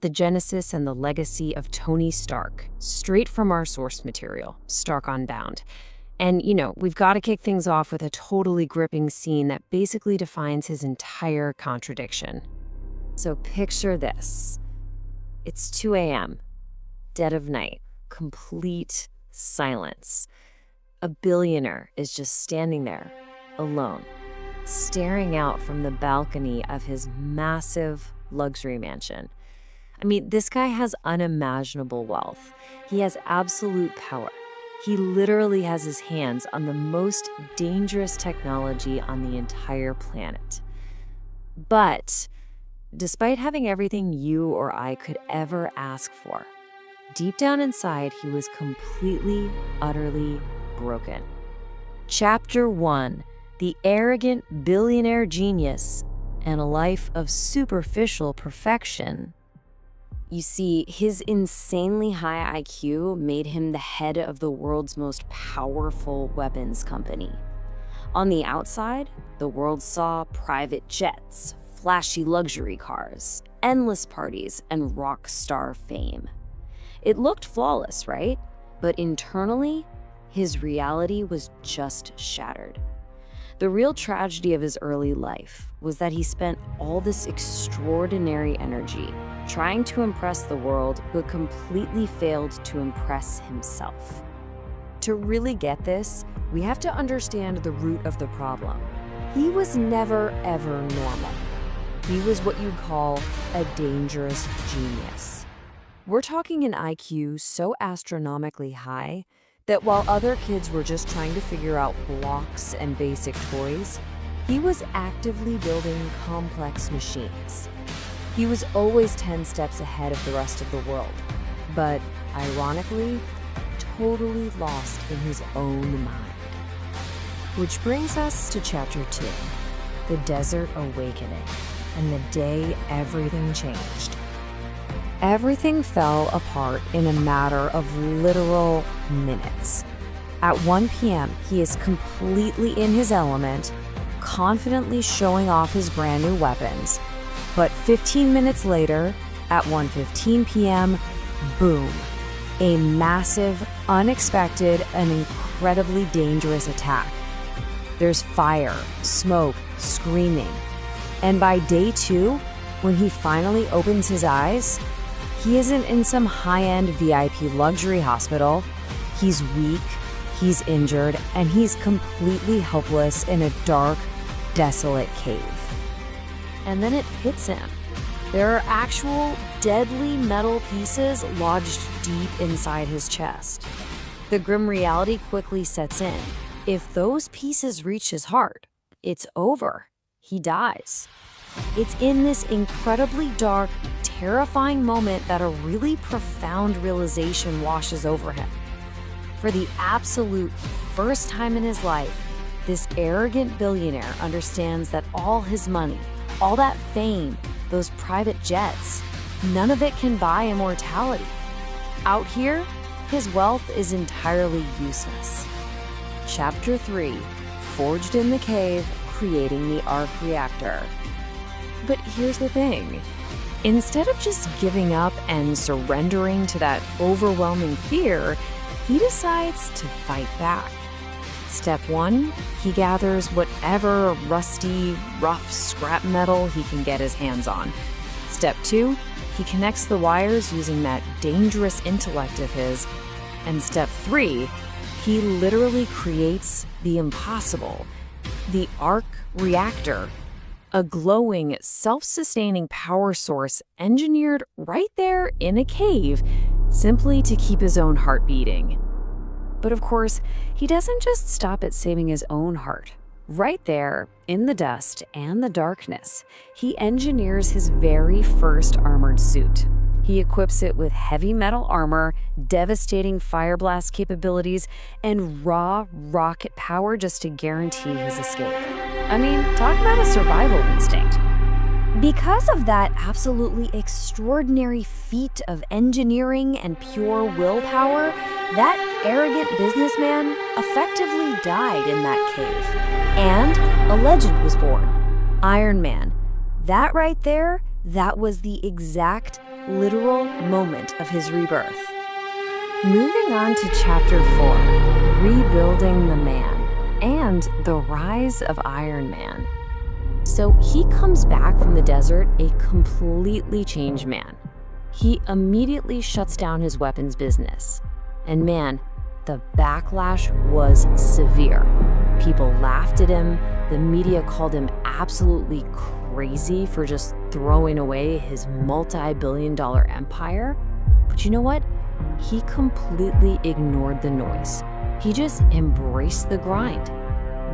the genesis and the legacy of Tony Stark, straight from our source material, Stark Unbound. And, we've got to kick things off with a totally gripping scene that basically defines his entire contradiction. So picture this. It's 2 a.m., dead of night, complete silence. A billionaire is just standing there, alone, staring out from the balcony of his massive luxury mansion. I mean, this guy has unimaginable wealth. He has absolute power. He literally has his hands on the most dangerous technology on the entire planet. But despite having everything you or I could ever ask for, deep down inside, he was completely, utterly broken. Chapter 1: The Arrogant Billionaire Genius and a Life of Superficial Perfection. You see, his insanely high IQ made him the head of the world's most powerful weapons company. On the outside, the world saw private jets, flashy luxury cars, endless parties, and rock star fame. It looked flawless, right? But internally, his reality was just shattered. The real tragedy of his early life was that he spent all this extraordinary energy trying to impress the world, but completely failed to impress himself. To really get this, we have to understand the root of the problem. He was never, ever normal. He was what you'd call a dangerous genius. We're talking an IQ so astronomically high that while other kids were just trying to figure out blocks and basic toys, he was actively building complex machines. He was always 10 steps ahead of the rest of the world, but ironically, totally lost in his own mind. Which brings us to Chapter 2, The Desert Awakening, and the day everything changed. Everything fell apart in a matter of literal minutes. At 1 p.m., he is completely in his element, confidently showing off his brand new weapons. But 15 minutes later, at 1:15 p.m., boom, a massive, unexpected, and incredibly dangerous attack. There's fire, smoke, screaming. And by day 2, when he finally opens his eyes, he isn't in some high-end VIP luxury hospital. He's weak, he's injured, and he's completely helpless in a dark, desolate cave. And then it hits him. There are actual deadly metal pieces lodged deep inside his chest. The grim reality quickly sets in. If those pieces reach his heart, it's over. He dies. It's in this incredibly dark, terrifying moment that a really profound realization washes over him. For the absolute first time in his life, this arrogant billionaire understands that all his money, all that fame, those private jets, none of it can buy immortality. Out here, his wealth is entirely useless. Chapter 3, Forged in the Cave, Creating the Arc Reactor. But here's the thing. Instead of just giving up and surrendering to that overwhelming fear, he decides to fight back. Step 1, he gathers whatever rusty, rough scrap metal he can get his hands on. Step 2, he connects the wires using that dangerous intellect of his. And step 3, he literally creates the impossible, the arc reactor, a glowing, self-sustaining power source engineered right there in a cave simply to keep his own heart beating. But of course, he doesn't just stop at saving his own heart. Right there, in the dust and the darkness, he engineers his very first armored suit. He equips it with heavy metal armor, devastating fire blast capabilities, and raw rocket power just to guarantee his escape. I mean, talk about a survival instinct. Because of that absolutely extraordinary feat of engineering and pure willpower, that arrogant businessman effectively died in that cave. And a legend was born. Iron Man. That right there, that was the exact literal moment of his rebirth. Moving on to Chapter 4, Rebuilding the Man and the Rise of Iron Man. So he comes back from the desert a completely changed man. He immediately shuts down his weapons business. And man, the backlash was severe. People laughed at him. The media called him absolutely crazy for just throwing away his multi-billion-dollar empire. But you know what? He completely ignored the noise. He just embraced the grind,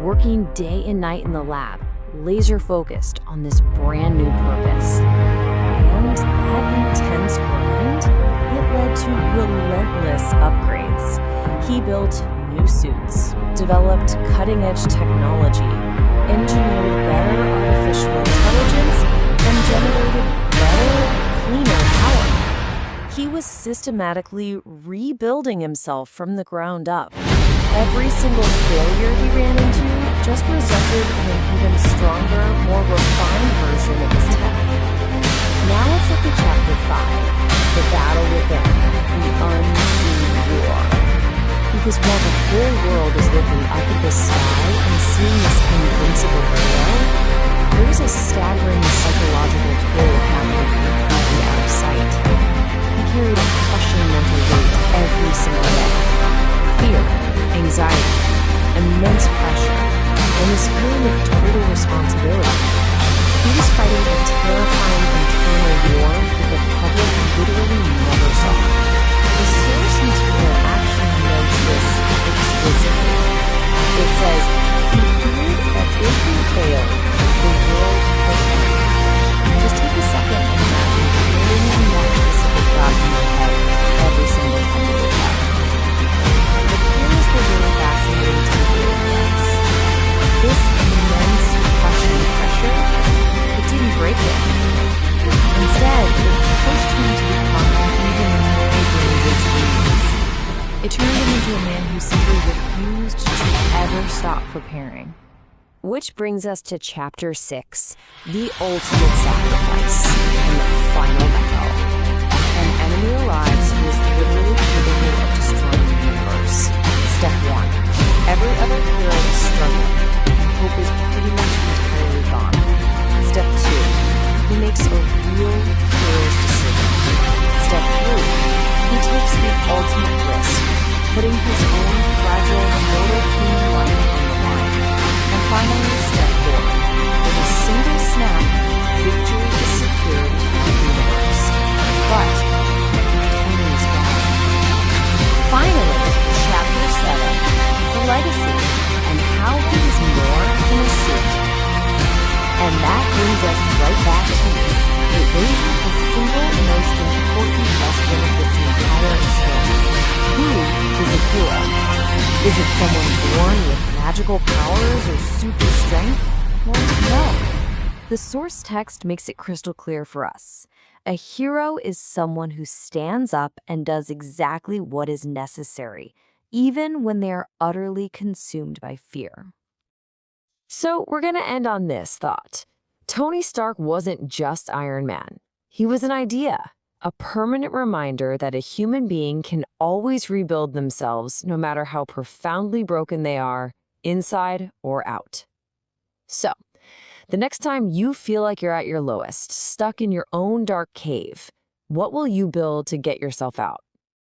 working day and night in the lab, laser-focused on this brand new purpose. And that intense grind, it led to relentless upgrades. He built new suits, developed cutting-edge technology, engineered better artificial intelligence, and generated better, cleaner power. He was systematically rebuilding himself from the ground up. Every single failure he ran into just resulted in an even stronger, more refined version of his tech. Now let's look at Chapter 5, the battle within, the unseen war. Because while the whole world is looking up at the sky and seeing this invincible hero, there's a staggering psychological toll happening completely out of sight. He carried a crushing mental weight every single day. Fear, anxiety, immense pressure, and this feeling of total responsibility. He was fighting a terrifying internal war that the public literally never saw. The source material actually notes this explicitly. It says, he feared that if he failed, the world would end. Just take a second and imagine carrying that specific thought in your head every single time you wake up. But here's the really fascinating takeaway for us. This immense crushing pressure, it didn't break him. Instead, it pushed him to become even more dangerous dreams. It turned him into a man who simply refused to ever stop preparing. Which brings us to Chapter 6, the ultimate sacrifice and the final battle. An enemy arrives who is literally capable of destroying the universe. Step 1. Every other hero is struggling. Hope is pretty much entirely gone. Step 2. He makes a real hero's decision. Step 3. He takes the ultimate risk, putting his own fragile, mortal human life on the line. And finally, Step 4. With a single snap, victory is secured for the universe. But Tony is gone. Finally, Chapter 7, the legacy, and how he is more than a suit. And that brings us right back to it. It raises the single most important question of this entire experiment. Who is a hero? Is it someone born with magical powers or super strength? Well, no. The source text makes it crystal clear for us. A hero is someone who stands up and does exactly what is necessary, even when they are utterly consumed by fear. So we're going to end on this thought. Tony Stark wasn't just Iron Man. He was an idea, a permanent reminder that a human being can always rebuild themselves no matter how profoundly broken they are, inside or out. So, the next time you feel like you're at your lowest, stuck in your own dark cave, what will you build to get yourself out?